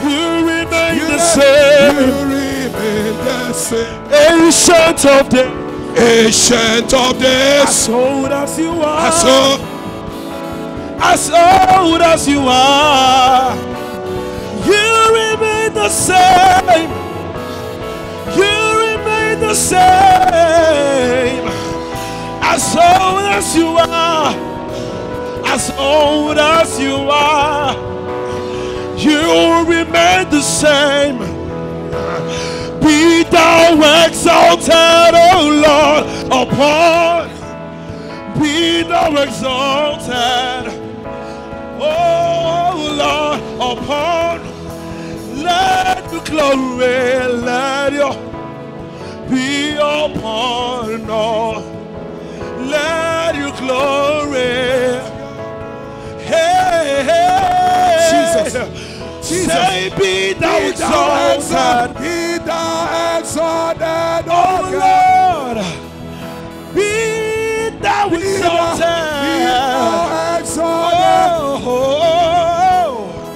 you remain the same. You remain the same. Ancient of days. Ancient of days. As old as you are. As old. As old as you are, you remain the same. You remain the same. As old as you are. As old as you are, you remain the same. Be thou exalted, O Lord, upon. Be thou exalted, O Lord, upon. Let your glory, let your be upon all. Let your glory. Hey, hey, Jesus. Jesus. Say, be thou exalted, Be thou exalted, oh Lord. Be thou exalted, oh,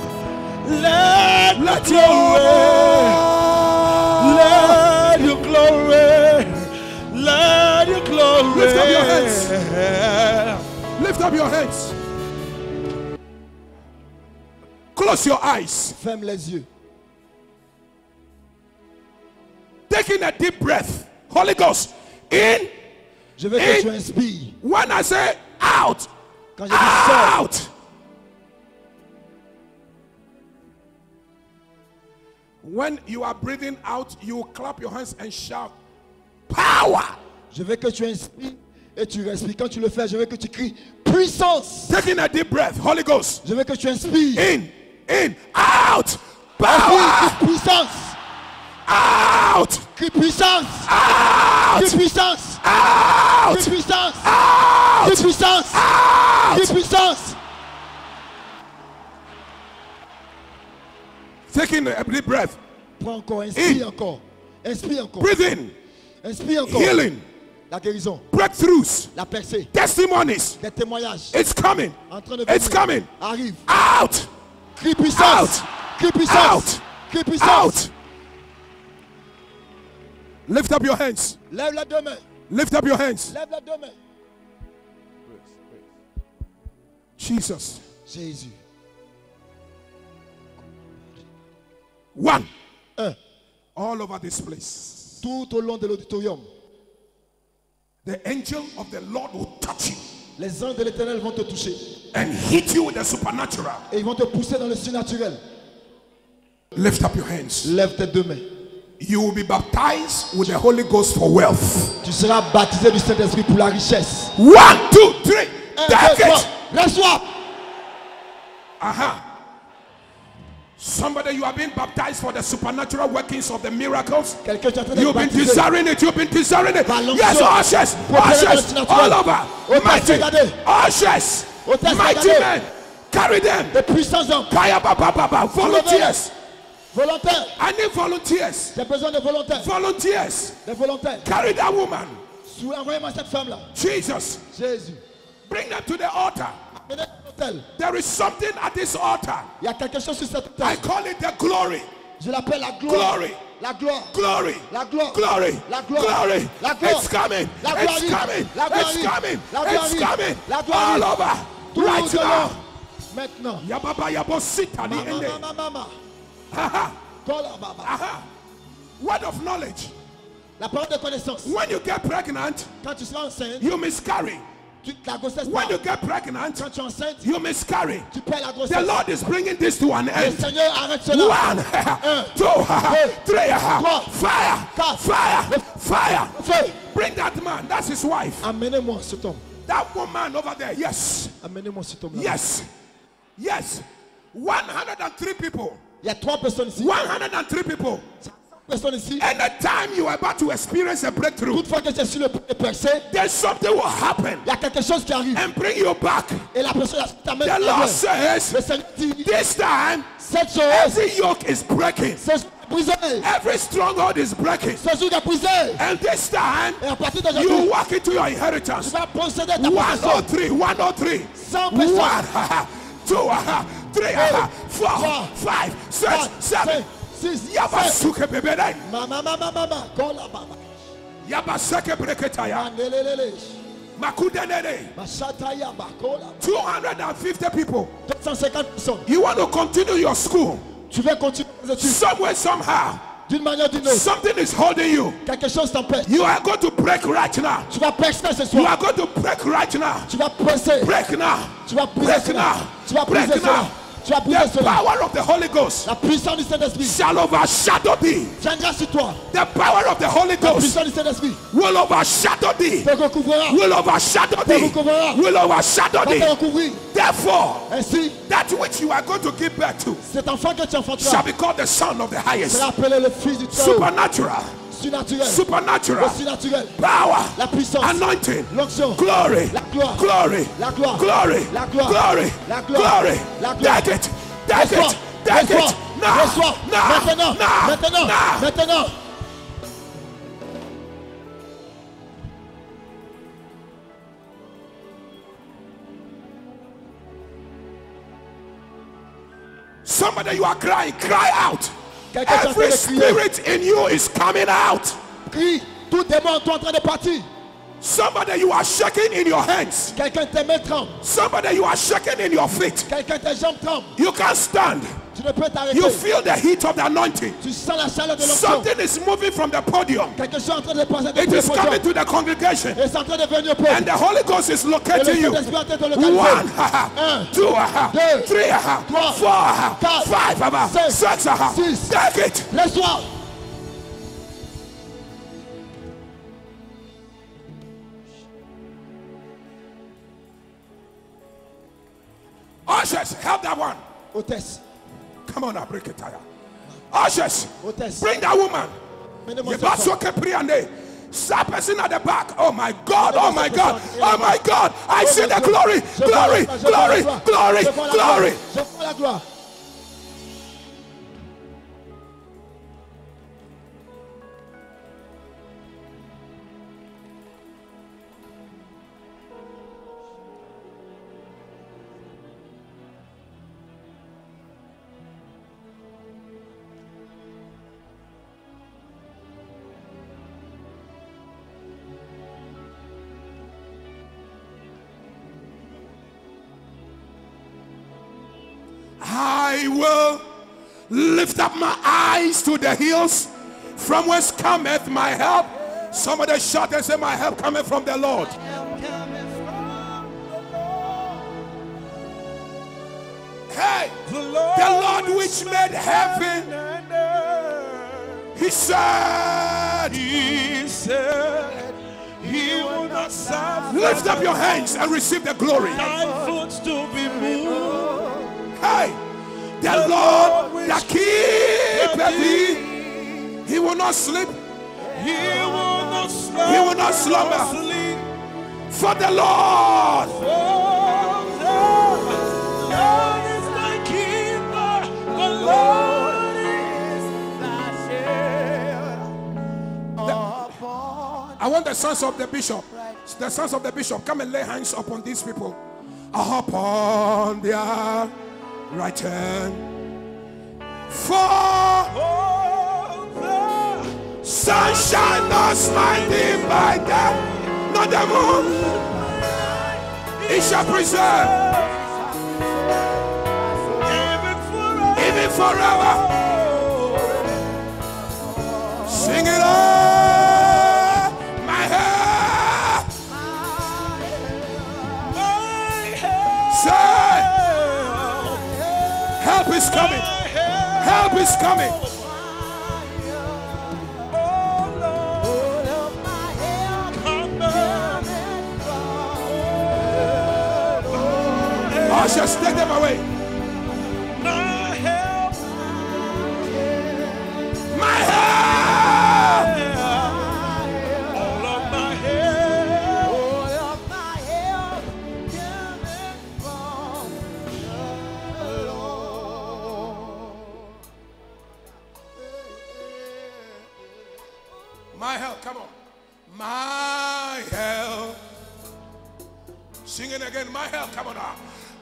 let your glory, let your glory. Lift up your hands. Lift up your hands. Close your eyes. Ferme les yeux. Taking a deep breath. Holy Ghost. In. Je veux que tu inspires. When I say out. Quand je dis sors. Out. When you are breathing out, you clap your hands and shout, power. Je veux que tu inspires et tu respires. Quand tu le fais, je veux que tu cries puissance. Taking a deep breath. Holy Ghost. Je veux que tu inspires. In, out, Crie power, puissance. out, Crie puissance. out, Crie puissance. out, Crie puissance. out, Crie puissance. out. Crie puissance. Taking a deep breath. Prends encore, inspire encore. Inspire encore. Breathe in. Inspire encore. Healing, La guérison, breakthroughs, la percée, testimonies. des témoignages. It's coming. En train de venir. It's coming. Arrive. Out, Crie puissance. Out. Crie puissance. Out. Crie puissance. out. Lift up your hands. Lève les deux mains. Lift up your hands. Lève les deux mains. Jesus. Jésus. 1. Un. All over this place. Tout au long de l'auditorium, The angel of the Lord will touch you les anges de l'Éternel vont te toucher and hit you with the supernatural. et ils vont te pousser dans le surnaturel. Lift up your hands. Lève tes deux mains. You will be baptized with the Holy Ghost for wealth. Tu seras baptisé du Saint-Esprit pour la richesse. 1, 2, 3. 1, Take 2, 3. it. Reçois. Somebody Somebody, you have been baptized for the supernatural workings of the miracles. Quelqu'un qui est en train d'être You've been baptisé. desiring it. You've been desiring it. Par l'onction. Yes, ushers, ushers, all over. Mighty regardez. ushers, Hôtesse, mighty regardez. men. Carry them. Des puissants hommes. Kaya baba baba. Volunteers. Volontaires. I need volunteers. J'ai besoin de volontaires. Volunteers. Des volontaires. Carry that woman. Envoyez-moi cette femme-là. Jesus. Jésus. Bring them to the altar. Amenez l'autel. There is something at this altar. Il y a quelque chose sur cet I autel. call it the glory. Je l'appelle la gloire. Glory. La gloire. Glory. La gloire. Glory. La gloire. Glory. La gloire. It's coming. La gloire It's arrive. coming. La gloire It's arrive. coming. La gloire It's arrive. coming. La gloire All arrive. over. Tout Right de now. long. Maintenant. Yababa yabo sita ni ende. Mama. Aha. Kola baba. Aha. Word of knowledge. La parole de connaissance. When you get pregnant, Quand tu seras enceinte, you miscarry. la grossesse When part. you get pregnant, Quand tu es enceinte, you miscarry. tu perds la The grossesse. Lord is bringing this to an Le end. Seigneur arrête cela. 1, 2, 3, fire, quatre, fire, fire. Feu. Bring that man. That's his wife. Amenez-moi cet homme. That woman over there. Yes. Amenez-moi cet homme-là. Yes. Yes. 103 people. Il y a 3 personnes ici. 103 people. Personnes ici. Anytime you are about to experience a breakthrough, Toutefois que je suis le percé, then something will happen il y a quelque chose qui arrive. and bring you back. Et la personne t'amène. The Lord Le says, Seigneur dit, this time, cette chose, every yoke is breaking. ce jour est brisé. Every stronghold is breaking. Ce jour est brisé. And this time, Et à partir you d'aujourd'hui, walk into your tu inheritance. vas posséder ta possession. 103, 103. 100 1, personnes. 2, 3, 4, 5, 6, 7. 6, Yabasuke bebedai. Mama. Kola baba. Yabaseke breketaya. Mandelelele. Makudenene. Mashata yaba. Kola. 250 people. 250 personnes. You want to continue your school. Tu veux continuer tes études. Somewhere, somehow, D'une manière ou d'une autre. something is holding you. Quelque chose t'empêche. You are going to break right now. Tu vas percer ce You soir. are going to break right now. Tu vas presser. Break now. Tu vas briser Break cela. now. Tu vas briser Break cela. now. Tu vas briser The cela. power of the Holy Ghost La puissance du Saint-Esprit shall overshadow thee. viendra sur toi. The power of the Holy La Ghost puissance du Saint-Esprit will overshadow thee. te recouvrira. Will overshadow thee. Will overshadow Va te thee. recouvrir. Therefore, Ainsi, that which you are going to give birth to cet enfant que tu shall enfanteras be called the Son of the Highest. sera appelé le Fils du Très-Haut. Supernatural. Surnaturel. Supernatural. Le surnaturel. Power. La puissance. Anointing. L'onction. Glory. La gloire. Glory. La gloire. Glory. La gloire. Glory. La gloire. Glory. La gloire. Take it. Take Reçois. it. Take Reçois. it. Now. Reçois. Now. Maintenant. Now. Maintenant. Now. Maintenant. Somebody, you are crying. Cry out. Quelqu'un est en train Every de crier. spirit in you is coming out. Crie. Tout démon est en train de partir. Somebody, you are shaking in your hands. Quelqu'un tes mains tremblent. Somebody, you are shaking in your feet. Quelqu'un tes jambes tremblent. You can't stand. Tu ne peux t'arrêter. You feel the heat of the anointing. Tu sens la chaleur de l'onction. Something is moving from the podium. Quelque chose est en train de passer It depuis le is coming podium. to the congregation. Et c'est en train de venir au peuple. And the Holy Ghost is Et le locating you. Saint-Esprit est en train de 1, localiser. 2, 2, 3, 4, 4, 5, 6. 6. Take it. Laisse-toi. Ushers, help that one. Hôtesse. Come on now, break it tire. Ushers, Hôtesse. bring that woman. Menez-moi You cette femme. basoke priande. That person at the back. Oh my God. Oh my God. Oh my God. I see the glory. Glory. Glory. Glory. Glory. Je vois la gloire. I will lift up my eyes to the hills, from whence cometh my help. Somebody shout and say, my help cometh from the Lord. Hey, the Lord which made heaven, he said, he will not suffer lift up your hands and receive the glory. thy foot to be moved. Hey, The Lord that keepeth thee, he will not sleep, He will not slumber. he will not slumber. Sleep. For the Lord Oh, the Lord is thy keeper. The Lord is thy shield upon. I want the sons of the bishop, come and lay hands upon these people, upon their right hand. For Oh, the sun shall not smite thee by day, not the moon, it shall preserve even forever. Sing it all, my head. Say, help is coming. Help is coming. Oh, just take them away. My help, My help. all of my help, My help, come on. My help. Sing it again. My help, come on now.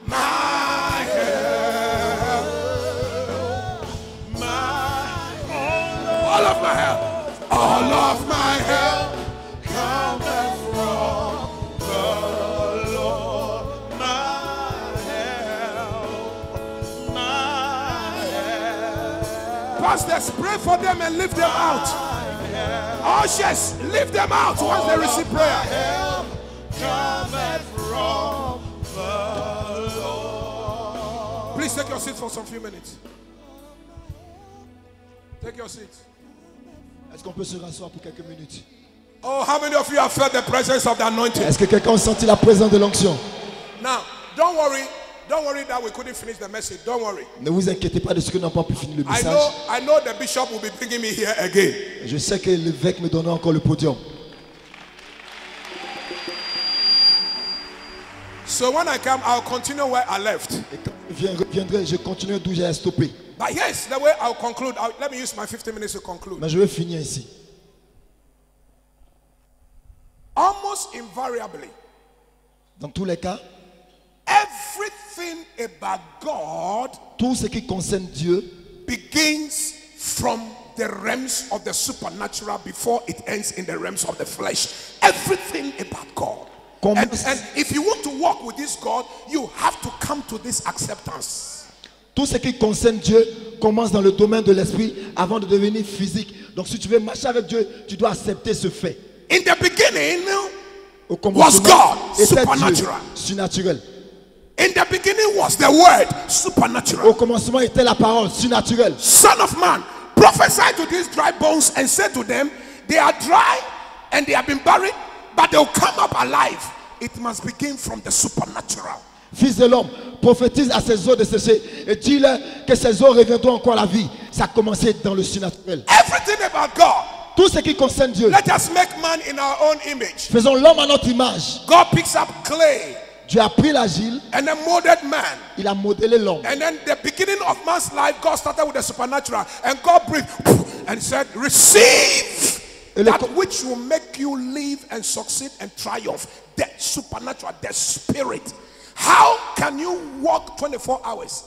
My help. All of my help. All of my help. cometh from the Lord. My help, Pastors, pray for them and lift them out. Ushers, lift them out once they receive prayer. help cometh from the Lord. Please take your seat for some few minutes. Take your seat. Est-ce qu'on peut se rasseoir pour quelques minutes? Oh, how many of you have felt the presence of the anointing? Est-ce que quelqu'un a senti la présence de l'onction? Now, don't worry that we couldn't finish the message. Don't worry. Ne vous inquiétez pas de ce que nous n'avons pas pu finir le I message. know the bishop will be bringing me here again. Je sais que l'évêque me donnera encore le podium. So when I come, I'll continue where I left. Et quand je reviendrai, je continuerai d'où j'ai stoppé. But yes, the way I'll conclude, let me use my 15 minutes to conclude. Mais je vais finir ici. Almost invariably, Dans tous les cas, everything about God tout ce qui concerne Dieu begins from the realms of the supernatural before it ends in the realms of the flesh. Everything about God. And if you want to walk with this God, you have to come to this acceptance. tout ce qui concerne Dieu commence dans le domaine de l'esprit avant de devenir physique. Donc si tu veux marcher avec Dieu, tu dois accepter ce fait. In the beginning Au was commencement, God, était Dieu, supernatural. surnaturel. In the beginning was the word, supernatural. Au commencement était la parole, surnaturelle. Son of man, prophesy to these dry bones and say to them, they are dry and they have been buried, but they'll come up alive. It must begin from the supernatural. Fils de l'homme, prophétise à ces eaux de sécher et dis-leur que ces eaux reviendront encore à la vie. Ça a commencé dans le surnaturel. Everything about God. Tout ce qui concerne Dieu, Let us make man in our own image. faisons l'homme à notre image. God picks up clay Dieu a pris l'agile, and then molded man. il a modélé l'homme. And then the beginning of man's life, God started with the supernatural. And God breathed and said, receive that which will make you live and succeed and triumph. The supernatural, the spirit. How can you walk 24 hours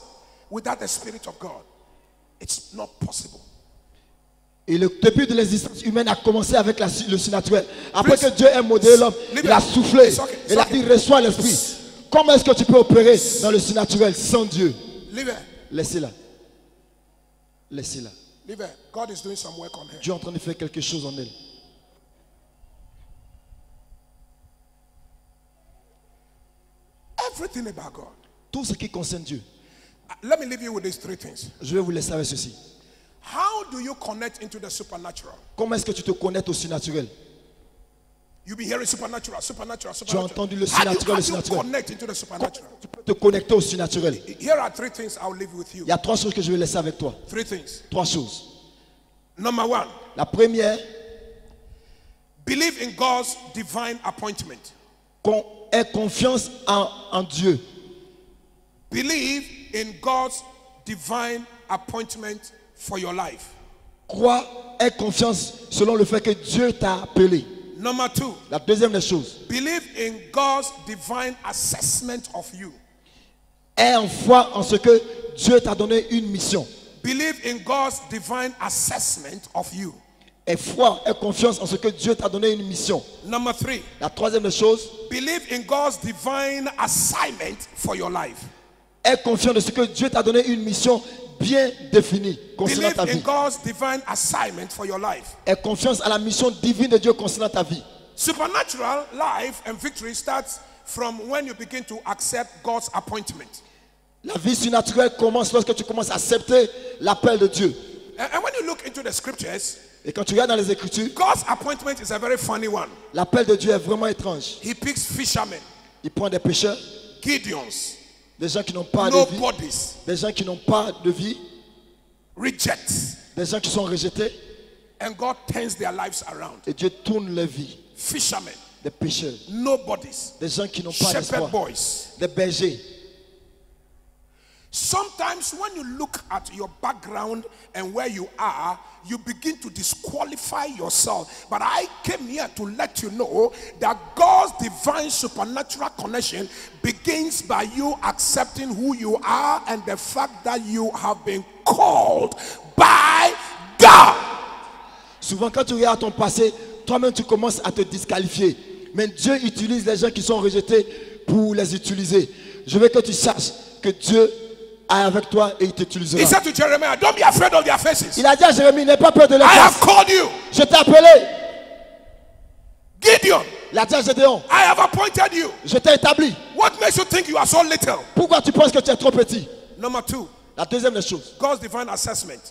without the spirit of God? It's not possible. Et le début de l'existence humaine a commencé avec le surnaturel. Après que Dieu ait modélé l'homme, il a soufflé. Il a dit reçois l'esprit. Comment est-ce que tu peux opérer dans le surnaturel sans Dieu? Leave her. Laissez-la. Laissez-la. Leave her. God is doing some work on her. Dieu est en train de faire quelque chose en elle. Everything about God. Tout ce qui concerne Dieu. Let me leave you with these three things. Je vais vous laisser avec ceci. How do you connect into the supernatural? Comment est-ce que tu te connectes au surnaturel? You'll be hearing supernatural. Tu as entendu le How do surnaturel, you connect into the supernatural? Tu peux te connecter au surnaturel. Here are 3 things I'll leave with you. Il y a 3 choses que je vais laisser avec toi. 3 things. 3 choses. Number 1, La première, believe in God's divine appointment. aie confiance en Dieu. Believe in God's divine appointment for your life. Crois, aie confiance selon le fait que Dieu t'a appelé. Number 2, La deuxième des choses, believe in God's divine assessment of you. aie en foi en ce que Dieu t'a donné une mission. Believe in God's divine assessment of you. Aie foi, aie confiance en ce que Dieu t'a donné une mission. Number 3, La troisième des choses, believe in God's divine assignment for your life. aie confiance de ce que Dieu t'a donné une mission bien définie concernant ta Believe in vie. God's divine assignment for your life. Aie confiance à la mission divine de Dieu concernant ta vie. Supernatural life and victory starts from when you begin to accept God's appointment. La vie surnaturelle commence lorsque tu commences à accepter l'appel de Dieu. And when you look into the scriptures, Et quand tu regardes dans les Écritures, God's appointment is a very funny one. l'appel de Dieu est vraiment étrange. He picks fishermen, Il prend des pécheurs, Gideons, des gens qui n'ont pas de vie, nobodies, des gens qui n'ont pas de vie, rejects, des gens qui sont rejetés, and God turns their lives around. et Dieu tourne leur vie. Fishermen, Des pécheurs, nobodies, des gens qui n'ont pas shepherd d'espoir, boys. des bergers. Sometimes when you look at your background and where you are, you begin to disqualify yourself. But I came here to let you know that God's divine supernatural connection begins by you accepting who you are and the fact that you have been called by God. Souvent quand tu regardes ton passé, toi-même tu commences à te disqualifier. Mais Dieu utilise les gens qui sont rejetés pour les utiliser. Je veux que tu saches que Dieu est avec toi et il t'utilisera. He said to Jeremiah, don't be afraid of their faces. Il a dit à Jérémie, n'aie pas peur de leurs I have faces. called you. Je t'ai appelé. Gideon, Il a dit à Gédéon, I have appointed you. je t'ai établi. What makes you think you are so little? Pourquoi tu penses que tu es trop petit? Number 2, La deuxième des choses, God's divine assessment.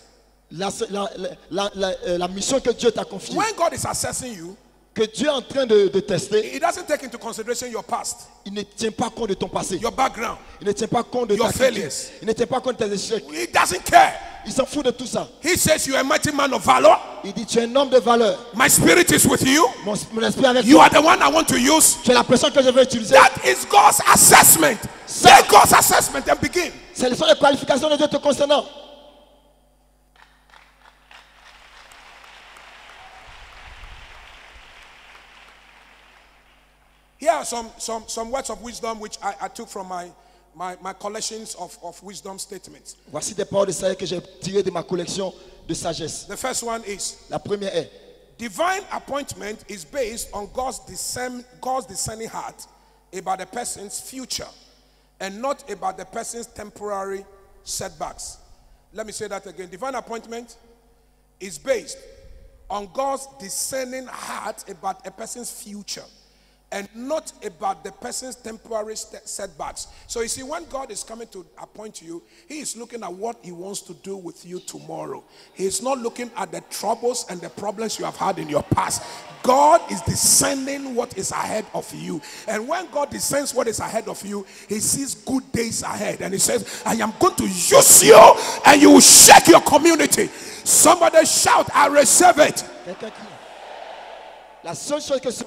la mission que Dieu t'a confiée, When God is assessing you, que Dieu est en train de tester, He doesn't take into consideration your past, il ne tient pas compte de ton passé. your background. Il ne tient pas compte de Your ta culture. failures. Il ne tient pas compte de tes échecs. He doesn't care. Il s'en fout de tout ça. He says you are a mighty man of valor. Il dit, tu es un homme de valeur. My spirit is with you. Mon esprit est avec You toi. are the one I want to use. Tu es la personne que je vais utiliser. That is God's assessment. Say God's assessment and begin. C'est les qualifications de Dieu te concernant. Here are some words of wisdom which I took from my collections of wisdom statements. Voici des paroles de sagesse que j'ai tirées de ma collection de sagesse. The first one is, La première est, divine appointment is based on God's discerning heart about the person's future and not about the person's temporary setbacks. Let me say that again. Divine appointment is based on God's discerning heart about a person's future and not about the person's temporary setbacks. So you see, when God is coming to appoint you, He is looking at what He wants to do with you tomorrow. He is not looking at the troubles and the problems you have had in your past. God is discerning what is ahead of you. And when God discerns what is ahead of you, He sees good days ahead. And He says, I am going to use you and you will shake your community. Somebody shout, I receive it. quelqu'un qui... La seule chose que ce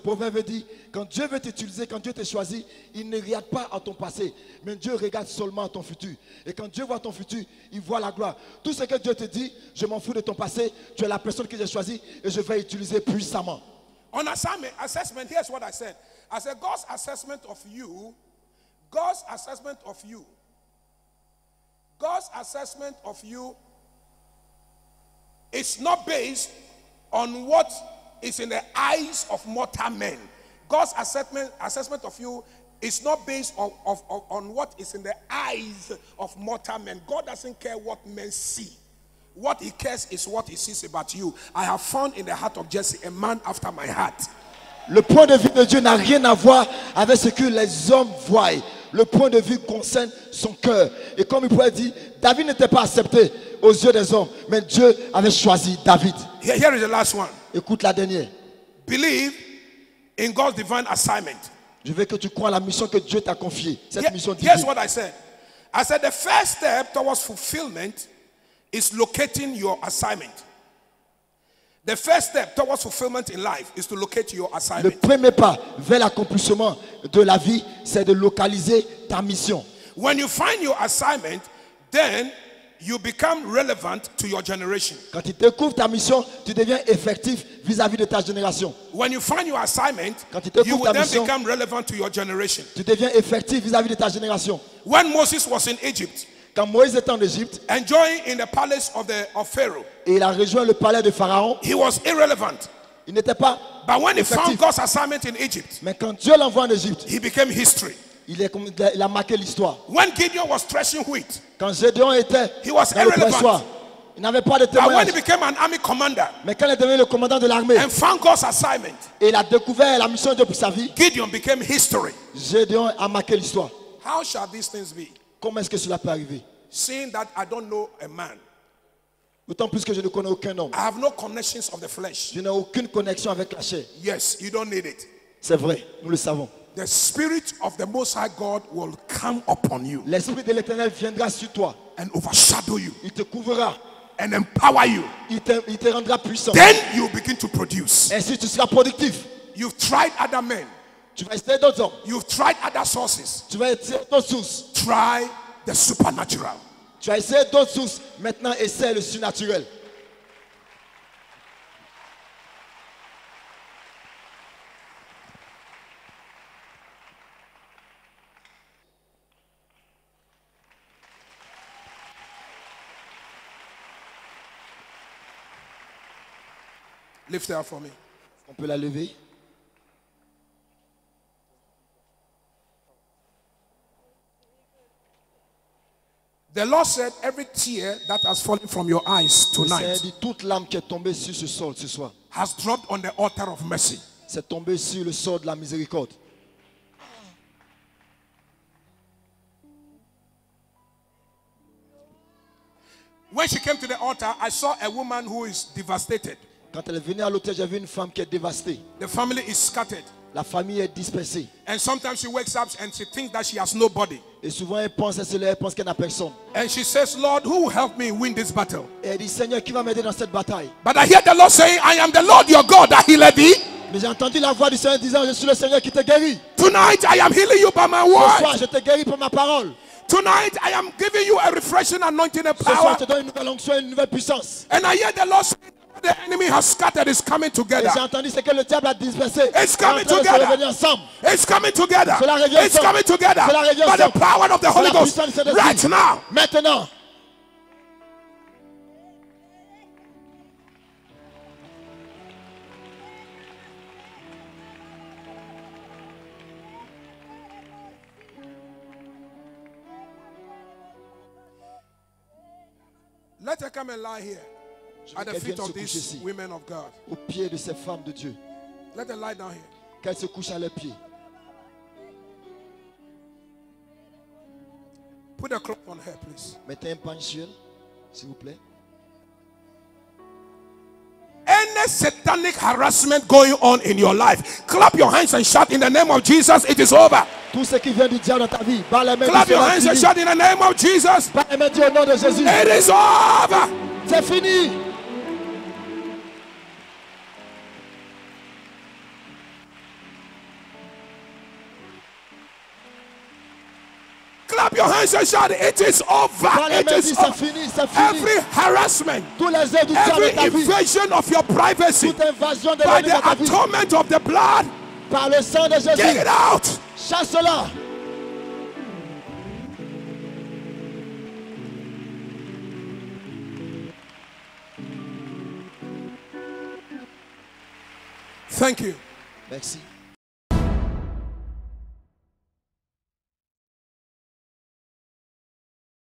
proverbe dit, quand Dieu veut t'utiliser, quand Dieu te choisit, il ne regarde pas à ton passé, mais Dieu regarde seulement à ton futur. Et quand Dieu voit ton futur, il voit la gloire. Tout ce que Dieu te dit, je m'en fous de ton passé, tu es la personne que j'ai choisie et je vais utiliser puissamment. On assessment, here's what I said. I said God's assessment of you, God's assessment of you, God's assessment of you is not based on what is in the eyes of mortal men. God's assessment of you is not based on what is in the eyes of mortal men. God doesn't care what men see. What He cares is what He sees about you. I have found in the heart of Jesse a man after my heart. Le point de vue de Dieu n'a rien à voir avec ce que les hommes voient. Le point de vue concerne son cœur. Et comme il pourrait dire, David n'était pas accepté aux yeux des hommes, mais Dieu avait choisi David. Here is the last one. Écoute la dernière. Believe in God's divine assignment. Je veux que tu crois à la mission que Dieu t'a confiée. Cette mission Here's divine. what I said. I said the first step towards fulfillment is locating your assignment. The first step towards fulfillment in life is to locate your Le assignment. premier pas vers l'accomplissement de la vie, c'est de localiser ta mission. When you find your assignment, then you become relevant to your generation. Quand tu découvres ta mission, tu deviens effectif vis-à-vis de ta génération. When you find your assignment, Quand tu you découvres will ta then mission, become relevant to your generation. tu deviens effectif vis-à-vis de ta génération. When Moses was in Egypt, Quand Moïse était en Égypte enjoying in the palace of Pharaoh, et il a rejoint le palais de Pharaon, he was irrelevant. il n'était pas But when he found effectif. God's assignment in Egypt, Mais quand Dieu l'envoie en Égypte, he became history. il a marqué l'histoire. When Gideon was threshing wheat, Quand Gédéon était he was dans le irrelevant. pressoir, il n'avait pas de But when témoignage. he became an army commander Mais quand il est devenu le commandant de l'armée and found God's assignment, et il a découvert la mission de Dieu pour sa vie, Gideon became history. Gédéon a marqué l'histoire. How shall these things be? Comment est-ce que cela peut arriver? Seeing that I don't know a man, D'autant plus que je ne connais aucun homme. I have no connections of the flesh. Je n'ai aucune connexion avec la chair. Yes, you don't need it. C'est vrai, nous le savons. The Spirit of the Most High God will come upon you L'Esprit de l'Éternel viendra sur toi. and overshadow you Il te couvrira. and empower you. Il te rendra puissant. Then you begin to produce. Ainsi, tu seras productif. You've tried other men. Tu vas essayer d'autres hommes. You've tried other sources. Tu vas essayer d'autres sources. Try the supernatural. Tu as essayé d'autres sources. Maintenant, essaie le surnaturel. Lift her up for me. On peut la lever. The Lord said, every tear that has fallen from your eyes Le Seigneur tonight dit, toute l'âme qui est tombée sur ce sol ce soir, has dropped on the altar of mercy. c'est tombé sur le sol de la miséricorde. When she came to the altar, I saw a woman who is devastated. Quand elle est venue à l'autel, j'ai vu une femme qui est dévastée. The family is scattered. La famille est dispersée. And sometimes she wakes up and she thinks that she has nobody. Et souvent, elle pense qu'elle n'a personne. And she says, Lord, who will help me win this battle? Et elle dit, Seigneur, qui va m'aider dans cette bataille? But I hear the Lord saying, I am the Lord your God that healed thee. Mais j'ai entendu la voix du Seigneur disant, je suis le Seigneur qui te guérit. Tonight I am healing you by my Ce word. soir, je te guéris par ma parole. Tonight I am giving you a refreshing anointing and Ce soir, power. je te donne une nouvelle onction et une nouvelle puissance. And I hear the Lord saying, the enemy has scattered is coming Et together. j'ai entendu ce que le diable a dispersé. It's coming En train de se together. revenir ensemble. It's coming together. Cela revient It's ensemble. coming together. Cela revient By the ensemble. power of the C'est Holy la Ghost. puissance du Saint-Esprit. Right now. Maintenant. Let her come and lie here at the qu'elle feet vienne of se coucher these ici. women of God. Au pied de ces femmes de Dieu. Let her lie down here. Qu'elles se couchent à leurs pieds. Put a cloth on her, please. Mettez un pagne sur elle, s'il vous plaît. Any satanic harassment going on in your life, clap your hands and shout in the name of Jesus, it is over. Tout ce qui vient du diable dans ta vie, bats les mains, Clap dis, your c'est hands and fini. shout in the name of Jesus, Bats les mains, dis au nom de Jésus. it is over. C'est fini. Clap your hands and shout, it is over. Bats les It mains, is dis, c'est over. fini, c'est fini. Every harassment, Tous les œuvres du diable every dans ta vie, invasion of your privacy, toute invasion de by l'ennemi dans ta the vie, atonement of the blood, par le sang de get Jésus, it out. chasse-la. Thank you. Merci.